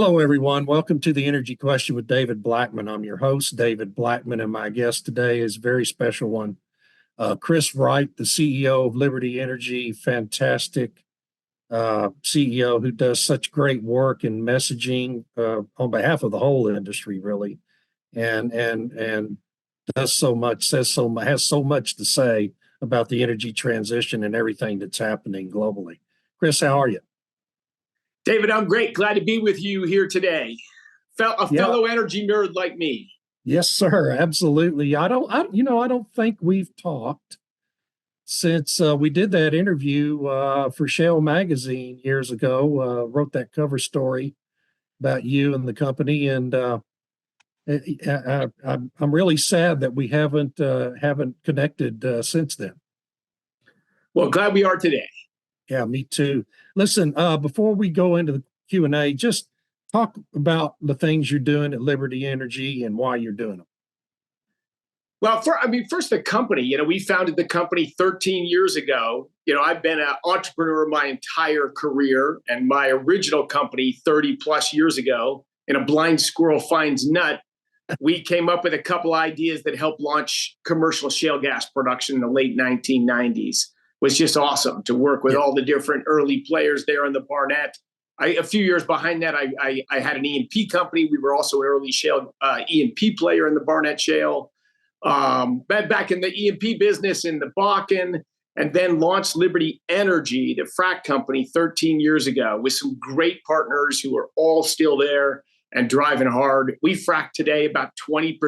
Hello, everyone. Welcome to the Energy Question with David Blackman. I'm your host, David Blackman, and my guest today is a very special one. Chris Wright, the CEO of Liberty Energy, fantastic CEO who does such great work in messaging on behalf of the whole industry, really, and does so much, has so much to say about the energy transition and everything that's happening globally. Chris, how are you? David, I'm great. Glad to be with you here today. Fellow energy nerd like me. Yes, sir. Absolutely. I don't think we've talked since we did that interview for Shale magazine years ago. Wrote that cover story about you and the company, and I'm really sad that we haven't connected since then. Well, glad we are today. Yeah, me too. Listen, before we go into the Q&A, just talk about the things you're doing at Liberty Energy and why you're doing them. Well, first the company. We founded the company 13 years ago. I've been an entrepreneur my entire career, and my original company 30 plus years ago, in a blind squirrel finds nut, we came up with a couple ideas that helped launch commercial shale gas production in the late 1990s. Was just awesome to work with all the different early players there in the Barnett. A few years behind that, I had an E&P company. We were also an early shale E&P player in the Barnett Shale. Back in the E&P business in the Bakken, and then launched Liberty Energy, the frac company, 13 years ago with some great partners who are all still there and driving hard. We frac today about 20%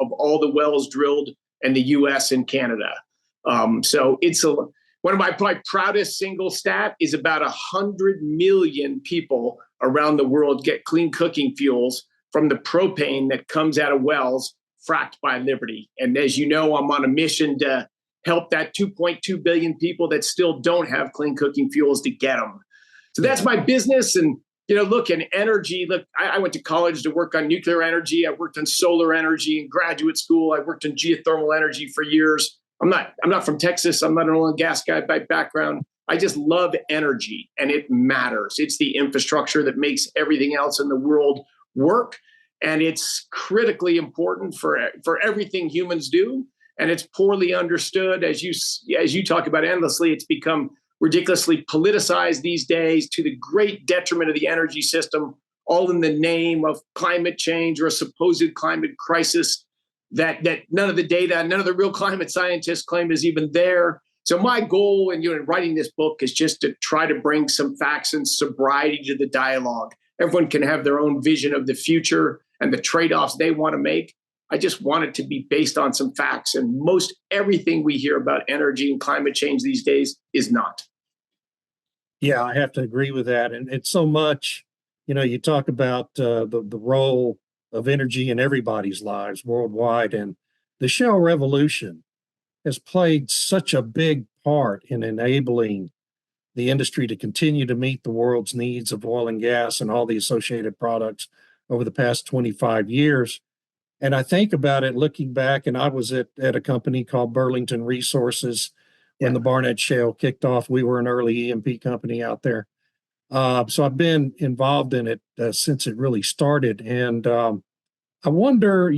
of all the wells drilled in the U.S. and Canada. So it's one of my probably proudest single stat is about 100 million people around the world get clean cooking fuels from the propane that comes out of wells fracked by Liberty. And as you know, I'm on a mission to help that 2.2 billion people that still don't have clean cooking fuels to get them. So that's my business. And, look, in energy, I went to college to work on nuclear energy. I worked on solar energy in graduate school. I worked in geothermal energy for years. I'm not from Texas. I'm not an oil and gas guy by background. I just love energy, and it matters. It's the infrastructure that makes everything else in the world work, and it's critically important for everything humans do. And it's poorly understood, as you talk about endlessly. It's become ridiculously politicized these days to the great detriment of the energy system, all in the name of climate change or a supposed climate crisis. That none of the data, none of the real climate scientists claim is even there. So my goal in writing this book is just to try to bring some facts and sobriety to the dialogue. Everyone can have their own vision of the future and the trade-offs they want to make. I just want it to be based on some facts. And most everything we hear about energy and climate change these days is not. Yeah, I have to agree with that. And it's so much, you talk about the role of energy in everybody's lives worldwide. And the shale revolution has played such a big part in enabling the industry to continue to meet the world's needs of oil and gas and all the associated products over the past 25 years. And I think about it looking back, and I was at a company called Burlington Resources when the Barnett Shale kicked off. We were an early E&P company out there. So I've been involved in it since it really started. And I wonder,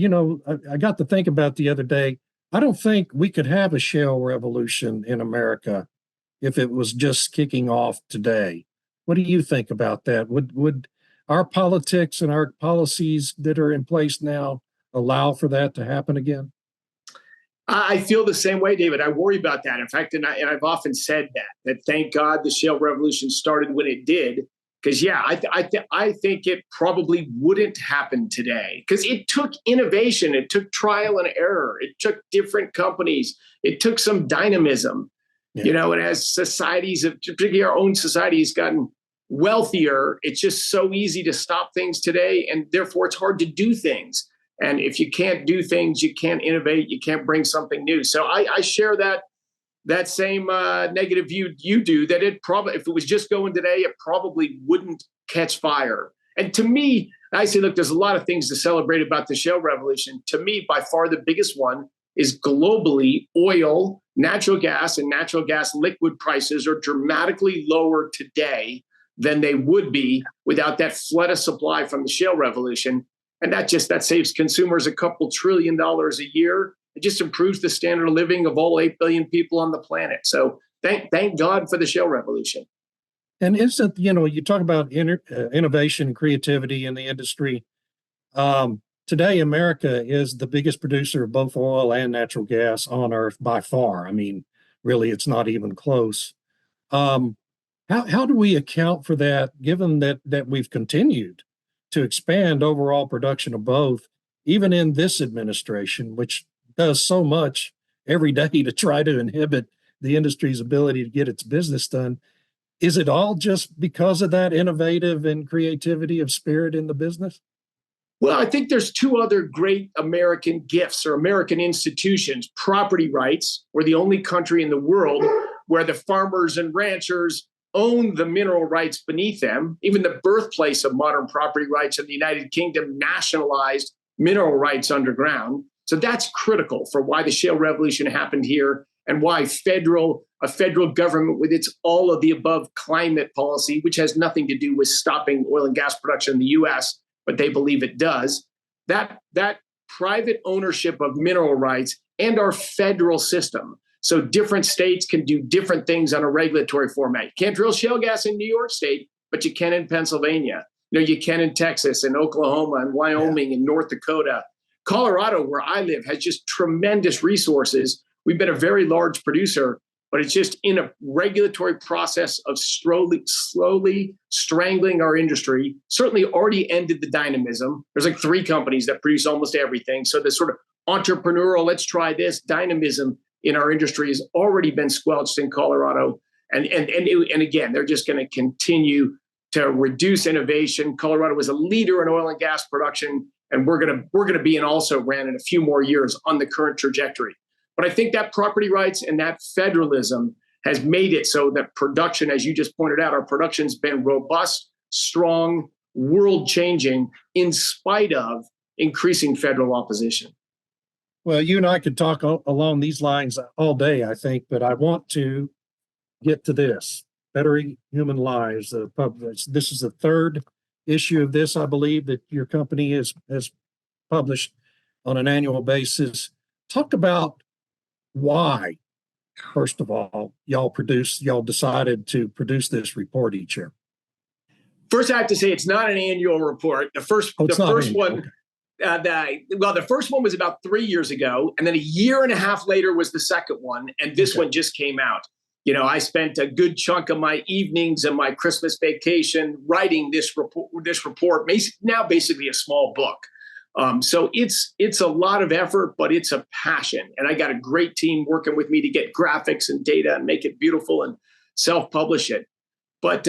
I got to think about the other day, I don't think we could have a shale revolution in America if it was just kicking off today. What do you think about that? Would our politics and our policies that are in place now allow for that to happen again? I feel the same way, David. I worry about that. In fact, and I've often said that thank God the shale revolution started when it did. Because, I think it probably wouldn't happen today. Because it took innovation. It took trial and error. It took different companies. It took some dynamism. And as societies, particularly our own society, has gotten wealthier, it's just so easy to stop things today. And therefore, it's hard to do things. And if you can't do things, you can't innovate, you can't bring something new. So I share that same negative view you do, that it probably, if it was just going today, it probably wouldn't catch fire. And to me, I say, look, there's a lot of things to celebrate about the shale revolution. To me, by far the biggest one is globally oil, natural gas, and natural gas liquid prices are dramatically lower today than they would be without that flood of supply from the shale revolution. And that saves consumers a couple $1 trillion a year. It just improves the standard of living of all 8 billion people on the planet. So thank God for the shale revolution. And isn't, you talk about innovation and creativity in the industry. Today, America is the biggest producer of both oil and natural gas on Earth by far. I mean, really, it's not even close. How do we account for that, given that we've continued to expand overall production of both, even in this administration, which does so much every day to try to inhibit the industry's ability to get its business done? Is it all just because of that innovative and creativity of spirit in the business? Well, I think there's two other great American gifts or American institutions. Property rights. We're the only country in the world where the farmers and ranchers own the mineral rights beneath them. Even the birthplace of modern property rights in the United Kingdom nationalized mineral rights underground. So that's critical for why the shale revolution happened here and why a federal government with its all of the above climate policy, which has nothing to do with stopping oil and gas production in the US, but they believe it does, that private ownership of mineral rights and our federal system. So different states can do different things on a regulatory format. You can't drill shale gas in New York State, but you can in Pennsylvania. You can in Texas and Oklahoma and Wyoming and North Dakota. Colorado, where I live, has just tremendous resources. We've been a very large producer, but it's just in a regulatory process of slowly strangling our industry. Certainly already ended the dynamism. There's like 3 companies that produce almost everything. So the sort of entrepreneurial, let's try this dynamism in our industry has already been squelched in Colorado. And again, they're just going to continue to reduce innovation. Colorado was a leader in oil and gas production, and we're going to be an also ran in a few more years on the current trajectory. But I think that property rights and that federalism has made it so that production, as you just pointed out, our production's been robust, strong, world-changing, in spite of increasing federal opposition. Well, you and I could talk along these lines all day, I think, but I want to get to this. Bettering Human Lives. This is the 3rd issue of this, I believe, that your company has published on an annual basis. Talk about why, first of all, y'all decided to produce this report each year. First, I have to say it's not an annual report. The first one, Okay. The first one was about 3 years ago, and then a year and a half later was the second one, and this one just came out. I spent a good chunk of my evenings and my Christmas vacation writing this report, now basically a small book. So it's a lot of effort, but it's a passion. And I got a great team working with me to get graphics and data and make it beautiful and self-publish it. But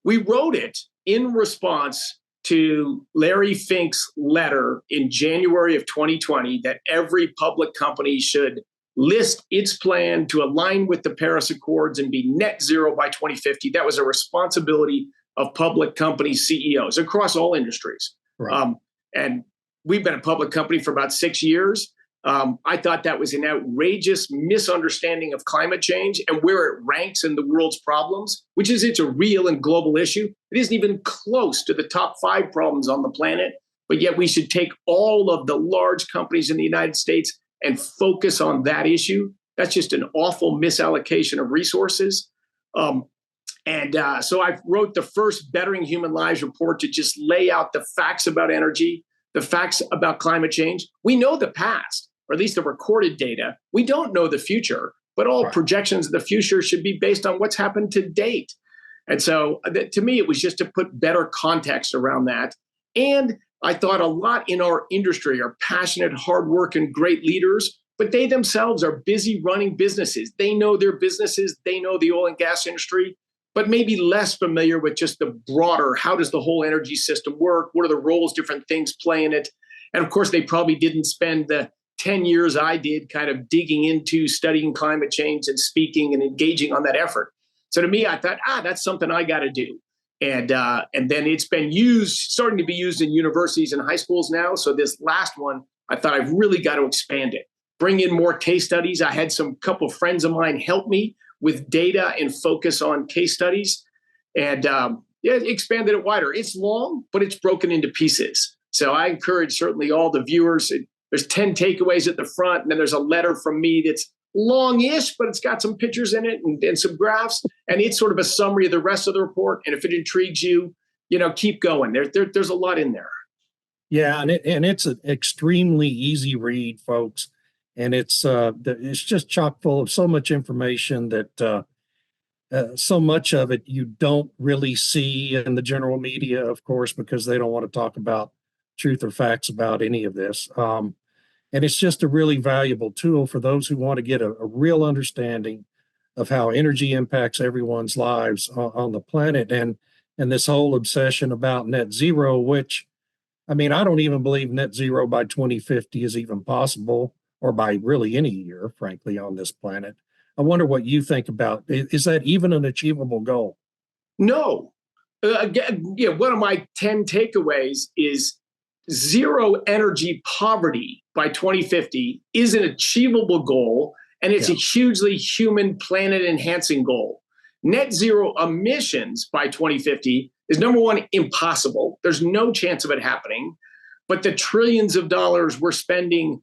we wrote it in response to Larry Fink's letter in January of 2020 that every public company should list its plan to align with the Paris Accords and be net zero by 2050. That was a responsibility of public company CEOs across all industries. Right. And we've been a public company for about 6 years. I thought that was an outrageous misunderstanding of climate change and where it ranks in the world's problems, which is it's a real and global issue. It isn't even close to the top 5 problems on the planet, but yet we should take all of the large companies in the United States and focus on that issue. That's just an awful misallocation of resources. So I wrote the first Bettering Human Lives report to just lay out the facts about energy, the facts about climate change. We know the past, or at least the recorded data. We don't know the future, but all projections of the future should be based on what's happened to date. And so to me, it was just to put better context around that. And I thought a lot in our industry are passionate, hardworking, great leaders, but they themselves are busy running businesses. They know their businesses, they know the oil and gas industry, but maybe less familiar with just the broader, how does the whole energy system work? What are the roles different things play in it? And of course, they probably didn't spend the 10 years I did kind of digging into studying climate change and speaking and engaging on that effort. So to me, I thought, that's something I got to do. And then it's been starting to be used in universities and high schools now. So this last one, I thought I've really got to expand it, bring in more case studies. I had couple friends of mine help me with data and focus on case studies. And Yeah, expanded it wider. It's long, but it's broken into pieces. So I encourage certainly all the viewers. There's 10 takeaways at the front, and then there's a letter from me that's long-ish, but it's got some pictures in it and some graphs, and it's sort of a summary of the rest of the report. And if it intrigues you, keep going. There's a lot in there. Yeah, and it's an extremely easy read, folks, and it's just chock full of so much information that so much of it you don't really see in the general media, of course, because they don't want to talk about truth or facts about any of this. And it's just a really valuable tool for those who want to get a real understanding of how energy impacts everyone's lives on the planet, and this whole obsession about net zero, which, I mean, I don't even believe net zero by 2050 is even possible, or by really any year, frankly, on this planet. I wonder what you think about. Is that even an achievable goal? No. Again, one of my 10 takeaways is zero energy poverty by 2050 is an achievable goal, and it's a hugely human planet enhancing goal. Net zero emissions by 2050 is, number one, impossible. There's no chance of it happening. But the trillions of dollars we're spending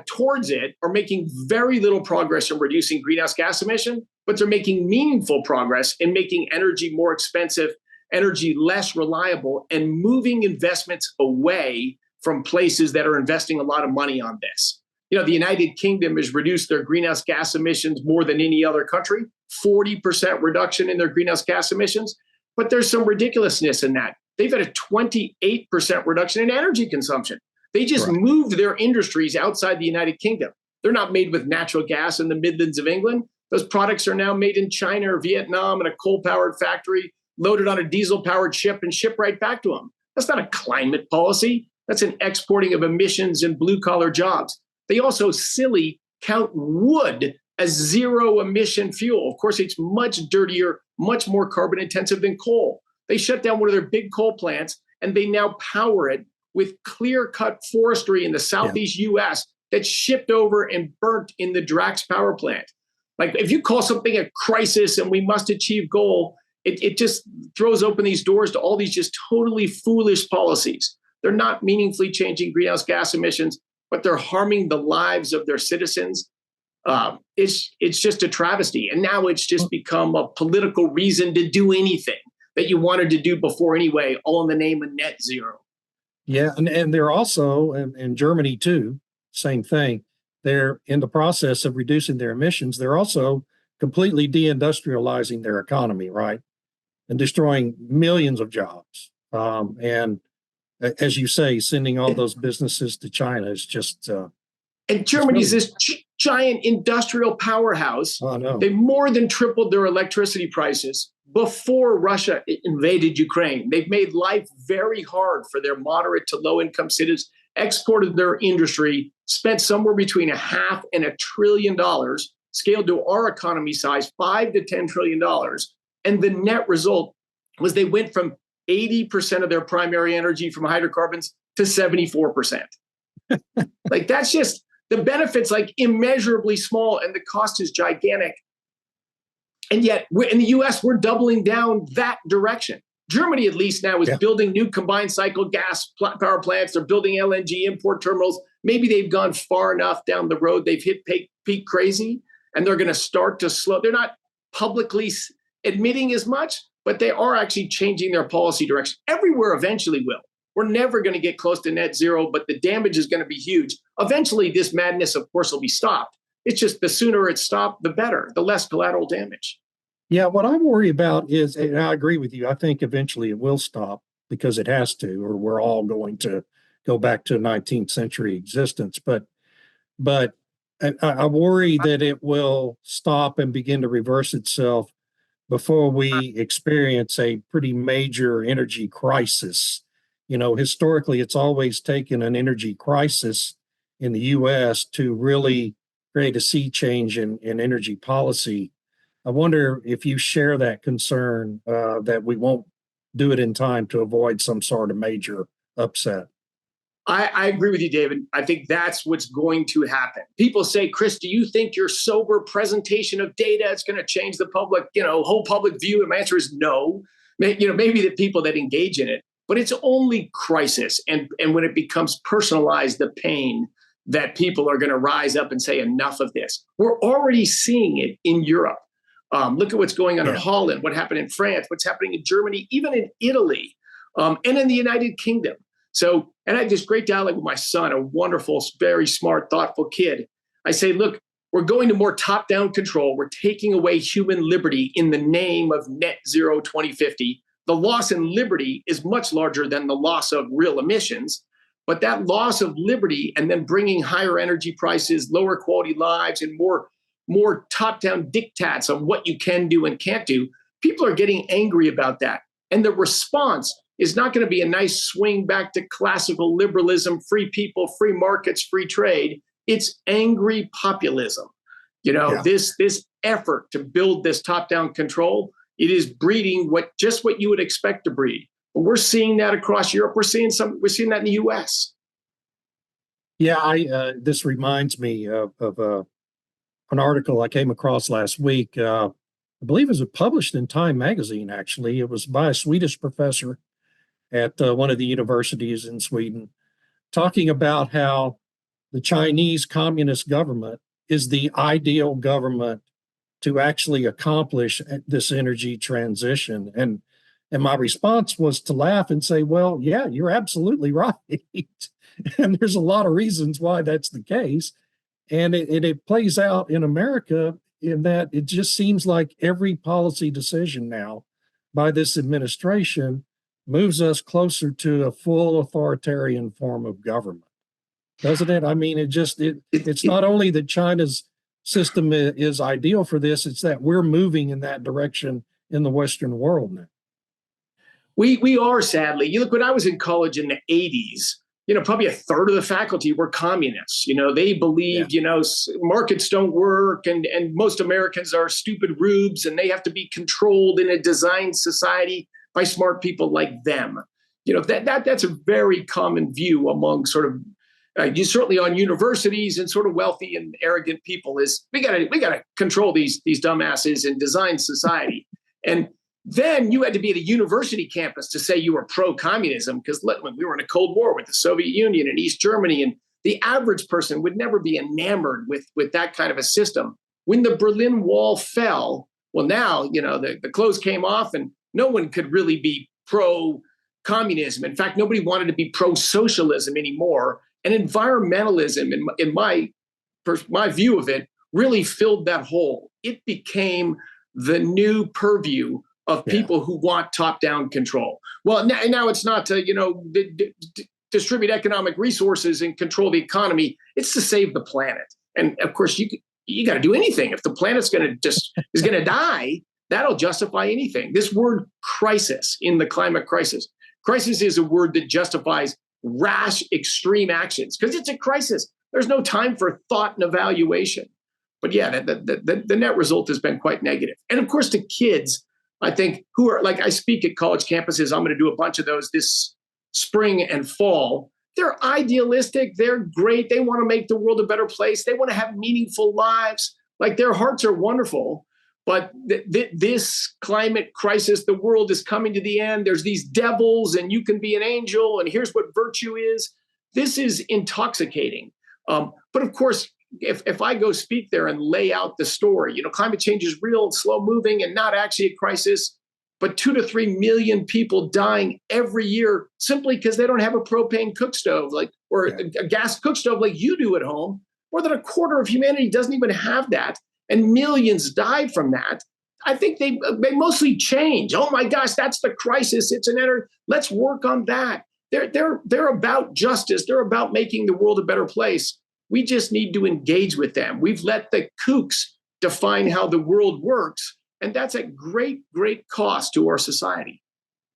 towards it are making very little progress in reducing greenhouse gas emission, but they're making meaningful progress in making energy more expensive, energy less reliable, and moving investments away from places that are investing a lot of money on this. The United Kingdom has reduced their greenhouse gas emissions more than any other country, 40% reduction in their greenhouse gas emissions. But there's some ridiculousness in that. They've had a 28% reduction in energy consumption. They just moved their industries outside the United Kingdom. They're not made with natural gas in the Midlands of England. Those products are now made in China or Vietnam in a coal-powered factory, loaded on a diesel-powered ship, and shipped right back to them. That's not a climate policy. That's an exporting of emissions and blue-collar jobs. They also silly count wood as zero emission fuel. Of course, it's much dirtier, much more carbon intensive than coal. They shut down one of their big coal plants, and they now power it with clear-cut forestry in the southeast US that's shipped over and burnt in the Drax power plant. Like, if you call something a crisis and we must achieve goal, it just throws open these doors to all these just totally foolish policies. They're not meaningfully changing greenhouse gas emissions, but they're harming the lives of their citizens. It's just a travesty. And now it's just become a political reason to do anything that you wanted to do before anyway, all in the name of net zero. Yeah, and they're also, in Germany too, same thing. They're in the process of reducing their emissions. They're also completely deindustrializing their economy, right? And destroying millions of jobs. And as you say, sending all those businesses to China is just... and Germany's this giant industrial powerhouse. Oh, no. They more than tripled their electricity prices before Russia invaded Ukraine. They've made life very hard for their moderate to low income citizens, exported their industry, spent somewhere between $500 and $1 trillion, scaled to our economy size, $5 to $10 trillion. And the net result was they went from 80% of their primary energy from hydrocarbons to 74%. Like, that's just, the benefits like immeasurably small and the cost is gigantic. And yet in the US, we're doubling down that direction. Germany, at least now, is building new combined cycle gas power plants. They're building LNG import terminals. Maybe they've gone far enough down the road. They've hit peak crazy, and they're going to start to slow. They're not publicly admitting as much, but they are actually changing their policy direction. Everywhere eventually will. We're never going to get close to net zero, but the damage is going to be huge. Eventually, this madness, of course, will be stopped. It's just the sooner it's stopped, the better, the less collateral damage. Yeah, what I worry about is, and I agree with you, I think eventually it will stop because it has to, or we're all going to go back to 19th century existence. But I worry that it will stop and begin to reverse itself before we experience a pretty major energy crisis. Historically, it's always taken an energy crisis in the U.S. to really create a sea change in energy policy. I wonder if you share that concern that we won't do it in time to avoid some sort of major upset. I agree with you, David. I think that's what's going to happen. People say, Chris, do you think your sober presentation of data is going to change the public, whole public view? And my answer is no. maybe the people that engage in it, but it's only crisis. And when it becomes personalized, the pain, that people are going to rise up and say, enough of this. We're already seeing it in Europe. Look at what's going on in Holland, what happened in France, what's happening in Germany, even in Italy, and in the United Kingdom. So, and I had this great dialogue with my son, a wonderful, very smart, thoughtful kid. I say, look, we're going to more top-down control. We're taking away human liberty in the name of net zero 2050. The loss in liberty is much larger than the loss of real emissions. But that loss of liberty and then bringing higher energy prices, lower quality lives, and more top-down diktats on what you can do and can't do, people are getting angry about that. And the response is not going to be a nice swing back to classical liberalism, free people, free markets, free trade. It's angry populism. This effort to build this top-down control, it is breeding what you would expect to breed. We're seeing that across Europe. We're seeing that in the U.S. Yeah, this reminds me of an article I came across last week. I believe it was published in Time magazine, actually. It was by a Swedish professor at one of the universities in Sweden, talking about how the Chinese Communist government is the ideal government to actually accomplish this energy transition. And my response was to laugh and say, well, yeah, you're absolutely right. And there's a lot of reasons why that's the case. And it plays out in America in that it just seems like every policy decision now by this administration moves us closer to a full authoritarian form of government, doesn't it? I mean, it's not only that China's system is ideal for this, it's that we're moving in that direction in the Western world now. We are, sadly. You look, when I was in college in the 80s, probably a third of the faculty were communists. They believed, markets don't work and most Americans are stupid rubes and they have to be controlled in a designed society by smart people like them. That's a very common view among sort of, certainly on universities and sort of wealthy and arrogant people, is we gotta control these dumbasses and design society. And then you had to be at a university campus to say you were pro-communism, because we were in a Cold War with the Soviet Union and East Germany, and the average person would never be enamored with that kind of a system. When the Berlin Wall fell, well, now, the clothes came off and no one could really be pro-communism. In fact, nobody wanted to be pro-socialism anymore. And environmentalism, in my view of it, really filled that hole. It became the new purview of people who want top-down control. Well, now it's not to distribute economic resources and control the economy. It's to save the planet. And of course, you got to do anything. If the planet's is going to die, that'll justify anything. This word crisis in the climate crisis is a word that justifies rash, extreme actions because it's a crisis. There's no time for thought and evaluation. But yeah, the net result has been quite negative. And of course, to kids, I think, who are like, I speak at college campuses. I'm going to do a bunch of those this spring and fall. They're idealistic. They're great. They want to make the world a better place. They want to have meaningful lives. Like, their hearts are wonderful. But this climate crisis, the world is coming to the end. There's these devils and you can be an angel. And here's what virtue is. This is intoxicating. But of course, if I go speak there and lay out the story, climate change is real, slow moving, and not actually a crisis, but 2 to 3 million people dying every year simply because they don't have a propane cook stove, or a gas cook stove like you do at home. More than a quarter of humanity doesn't even have that, and millions died from that. I think they mostly change. Oh my gosh, that's the crisis. It's an error. Let's work on that. They're about justice. They're about making the world a better place. We just need to engage with them. We've let the kooks define how the world works, and that's at great, great cost to our society.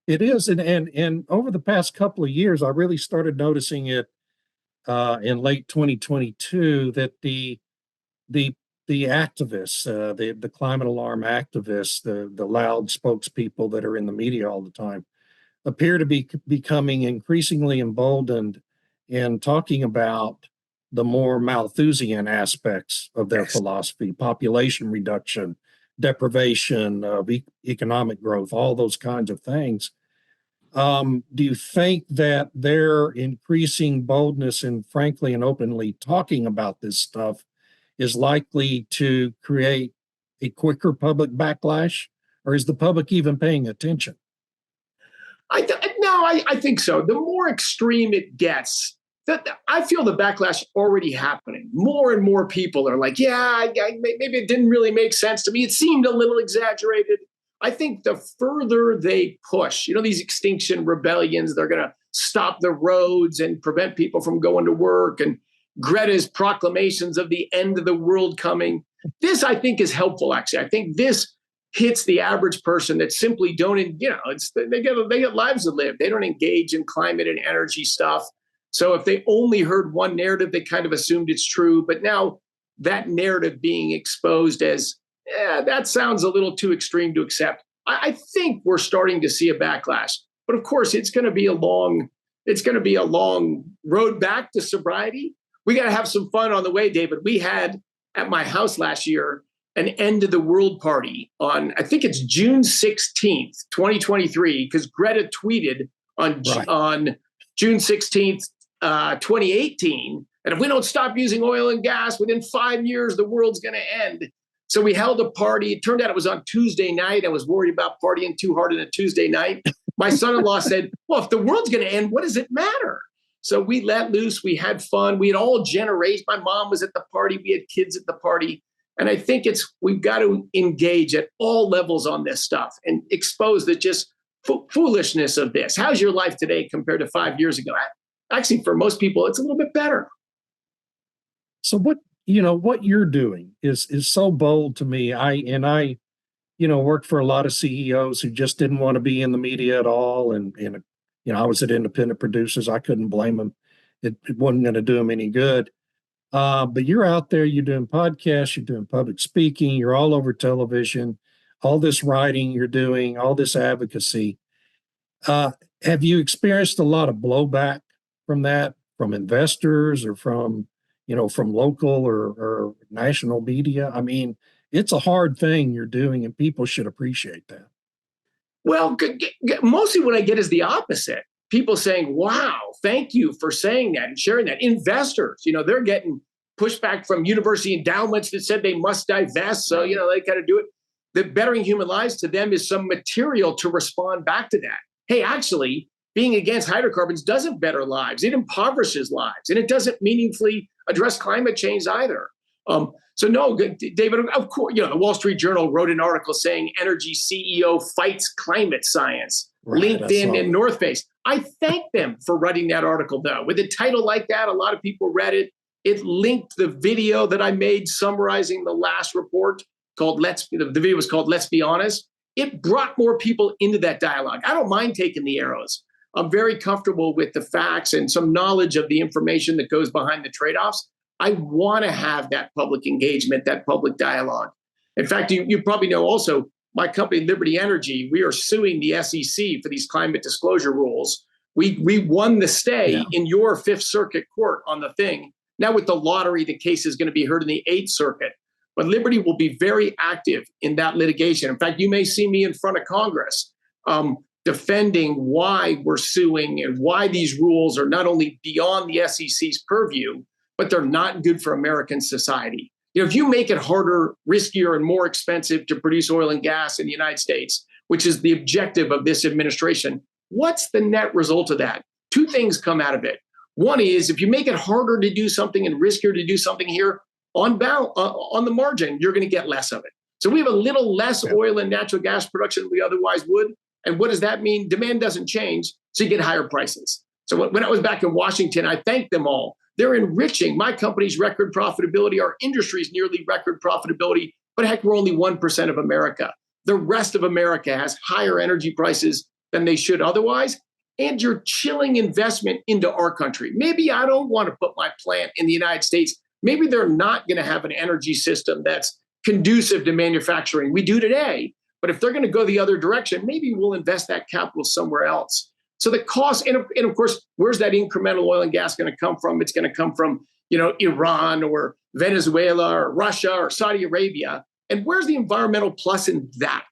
It is, and over the past couple of years, I really started noticing it in late 2022 that the activists, the climate alarm activists, the loud spokespeople that are in the media all the time, appear to be becoming increasingly emboldened in talking about the more Malthusian aspects of their philosophy: population reduction, deprivation, of economic growth, all those kinds of things. Do you think that their increasing boldness and frankly and openly talking about this stuff is likely to create a quicker public backlash, or is the public even paying attention? I think so. The more extreme it gets, I feel the backlash already happening. More and more people are like, yeah, maybe it didn't really make sense to me. It seemed a little exaggerated. I think the further they push, these extinction rebellions, they're going to stop the roads and prevent people from going to work, and Greta's proclamations of the end of the world coming. This, I think, is helpful, actually. I think this hits the average person that simply don't, they get lives to live. They don't engage in climate and energy stuff. So if they only heard one narrative, they kind of assumed it's true. But now that narrative being exposed as, that sounds a little too extreme to accept. I think we're starting to see a backlash. But of course, it's going to be a long road back to sobriety. We got to have some fun on the way, David. We had at my house last year an end of the world party on, I think it's June 16th, 2023, because Greta tweeted on June 16th, 2018, and if we don't stop using oil and gas within 5 years, the world's going to end. So we held a party. It turned out it was on Tuesday night. I was worried about partying too hard on a Tuesday night. My son-in-law said, well, if the world's going to end, what does it matter? So we let loose. We had fun. We had all generations. My mom was at the party. We had kids at the party. And I think we've got to engage at all levels on this stuff and expose the just foolishness of this. How's your life today compared to 5 years ago? Actually, for most people, it's a little bit better. So what you're doing is so bold to me. I worked for a lot of CEOs who just didn't want to be in the media at all. And I was at independent producers. I couldn't blame them. It wasn't going to do them any good. But you're out there, you're doing podcasts, you're doing public speaking, you're all over television, all this writing you're doing, all this advocacy. Have you experienced a lot of blowback from that, from investors or from local or national media? I mean, it's a hard thing you're doing, and people should appreciate that. Well, mostly what I get is the opposite. People saying, wow, thank you for saying that and sharing that. Investors, they're getting pushback from university endowments that said they must divest. So, they got to do it. The bettering human lives to them is some material to respond back to that. Hey, actually, being against hydrocarbons doesn't better lives. It impoverishes lives, and it doesn't meaningfully address climate change either. So no, David, of course, the Wall Street Journal wrote an article saying energy CEO fights climate science. Right, LinkedIn and North Face. I thank them for writing that article, though. With a title like that, a lot of people read it. It linked the video that I made summarizing the last report called the video was called Let's Be Honest. It brought more people into that dialogue. I don't mind taking the arrows. I'm very comfortable with the facts and some knowledge of the information that goes behind the trade-offs. I want to have that public engagement, that public dialogue. In fact, you probably know also, my company, Liberty Energy, we are suing the SEC for these climate disclosure rules. We won the stay in your Fifth Circuit court on the thing. Now with the lottery, the case is going to be heard in the Eighth Circuit. But Liberty will be very active in that litigation. In fact, you may see me in front of Congress defending why we're suing and why these rules are not only beyond the SEC's purview, but they're not good for American society. If you make it harder, riskier, and more expensive to produce oil and gas in the United States, which is the objective of this administration, what's the net result of that? Two things come out of it. One is if you make it harder to do something and riskier to do something here, on the margin, you're going to get less of it. So we have a little less oil and natural gas production than we otherwise would. And what does that mean? Demand doesn't change, so you get higher prices. So when I was back in Washington, I thanked them all. They're enriching my company's record profitability, our industry's nearly record profitability, but heck, we're only 1% of America. The rest of America has higher energy prices than they should otherwise, and you're chilling investment into our country. Maybe I don't want to put my plant in the United States. Maybe they're not going to have an energy system that's conducive to manufacturing. We do today, but if they're going to go the other direction, maybe we'll invest that capital somewhere else. So the cost, and of course, where's that incremental oil and gas going to come from? It's going to come from, Iran or Venezuela or Russia or Saudi Arabia. And where's the environmental plus in that?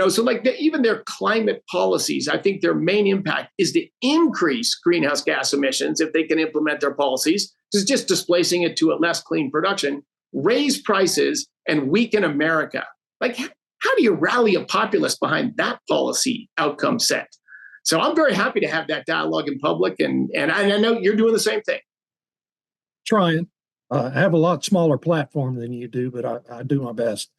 So like even their climate policies, I think their main impact is to increase greenhouse gas emissions if they can implement their policies. This is just displacing it to a less clean production, raise prices, and weaken America. Like, how do you rally a populace behind that policy outcome set? So I'm very happy to have that dialogue in public, and I know you're doing the same thing. Trying. I have a lot smaller platform than you do, but I do my best.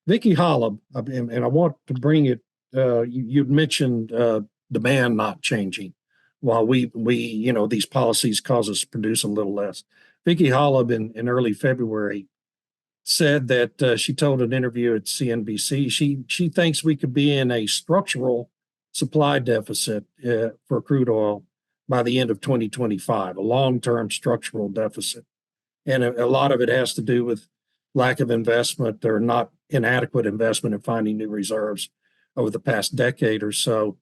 Vicki Hollub, and I want to bring it. You'd mentioned demand not changing, while we these policies cause us to produce a little less. Vicki Hollub in early February said that she told an interview at CNBC she thinks we could be in a structural supply deficit for crude oil by the end of 2025, a long-term structural deficit. And a lot of it has to do with lack of investment or not inadequate investment in finding new reserves over the past decade or so.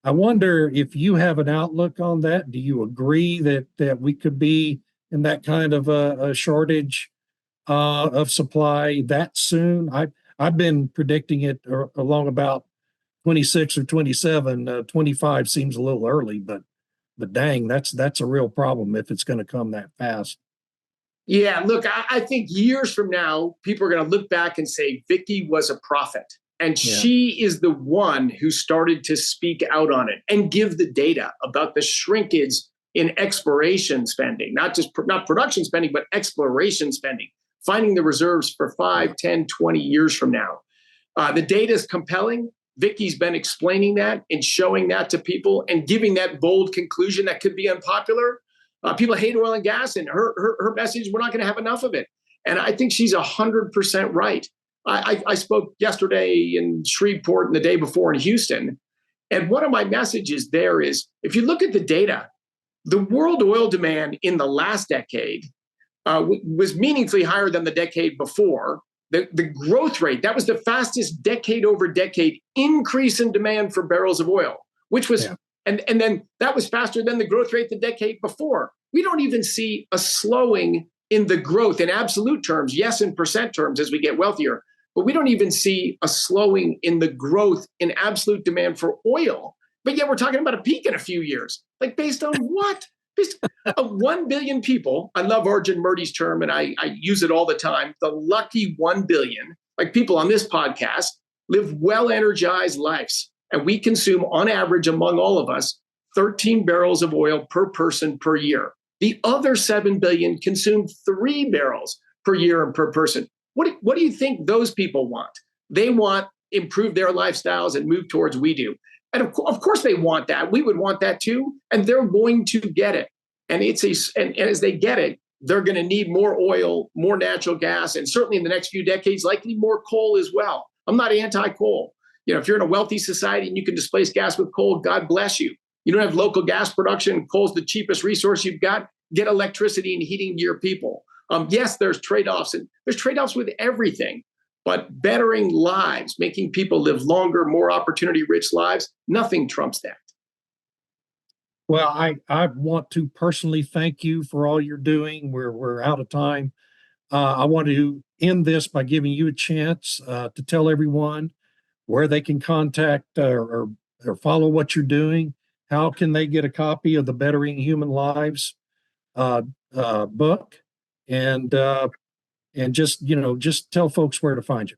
I wonder if you have an outlook on that. Do you agree that we could be in that kind of a shortage of supply that soon? I've been predicting it along about 26 or 27. 25 seems a little early, but dang, that's a real problem if it's going to come that fast. Yeah, look, I think years from now, people are going to look back and say Vicki was a prophet. And she is the one who started to speak out on it and give the data about the shrinkage in exploration spending, not production spending, but exploration spending, finding the reserves for 5, 10, 20 years from now. The data is compelling. Vicki's been explaining that and showing that to people and giving that bold conclusion that could be unpopular. People hate oil and gas, and her message, we're not going to have enough of it. And I think she's 100% right. I spoke yesterday in Shreveport and the day before in Houston. And one of my messages there is, if you look at the data, the world oil demand in the last decade was meaningfully higher than the decade before. The growth rate, that was the fastest decade over decade increase in demand for barrels of oil, which was, and then that was faster than the growth rate the decade before. We don't even see a slowing in the growth in absolute terms, yes, in percent terms as we get wealthier, but we don't even see a slowing in the growth in absolute demand for oil. But yet we're talking about a peak in a few years. Like, based on what? Based on 1 billion people. I love Arjun Murty's term, and I use it all the time. The lucky 1 billion, like people on this podcast, live well-energized lives. And we consume, on average, among all of us, 13 barrels of oil per person per year. The other 7 billion consume 3 barrels per year and per person. What do you think those people want? They want improve their lifestyles and move towards we do. And of course they want that. We would want that too. And they're going to get it. And and as they get it, they're going to need more oil, more natural gas, and certainly in the next few decades, likely more coal as well. I'm not anti-coal. If you're in a wealthy society and you can displace gas with coal, God bless you. You don't have local gas production. Coal's the cheapest resource you've got. Get electricity and heating to your people. Yes, there's trade-offs, and there's trade-offs with everything. But bettering lives, making people live longer, more opportunity-rich lives, nothing trumps that. Well, I want to personally thank you for all you're doing. We're out of time. I want to end this by giving you a chance to tell everyone where they can contact or follow what you're doing. How can they get a copy of the Bettering Human Lives book? And just tell folks where to find you.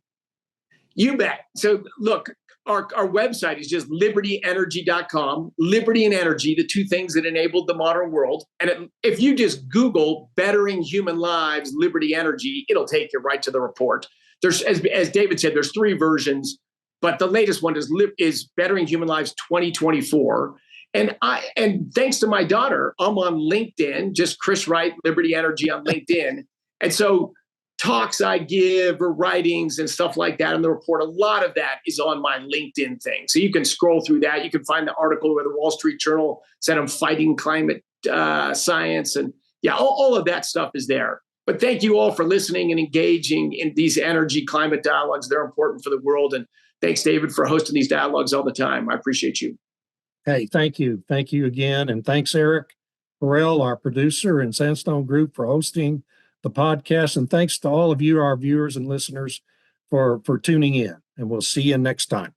You bet. So look, our website is just libertyenergy.com. Liberty and energy, the two things that enabled the modern world. And if you just Google Bettering Human Lives, Liberty Energy, it'll take you right to the report. There's, as David said, there's 3 versions, but the latest one is Bettering Human Lives 2024. And thanks to my daughter, I'm on LinkedIn, just Chris Wright, Liberty Energy on LinkedIn. And so talks I give or writings and stuff like that in the report, a lot of that is on my LinkedIn thing. So you can scroll through that. You can find the article where the Wall Street Journal said I'm fighting climate science. And all of that stuff is there. But thank you all for listening and engaging in these energy climate dialogues. They're important for the world. And thanks, David, for hosting these dialogues all the time. I appreciate you. Hey, thank you. Thank you again. And thanks, Eric Burrell, our producer, and Sandstone Group for hosting the podcast. And thanks to all of you, our viewers and listeners, for tuning in. And we'll see you next time.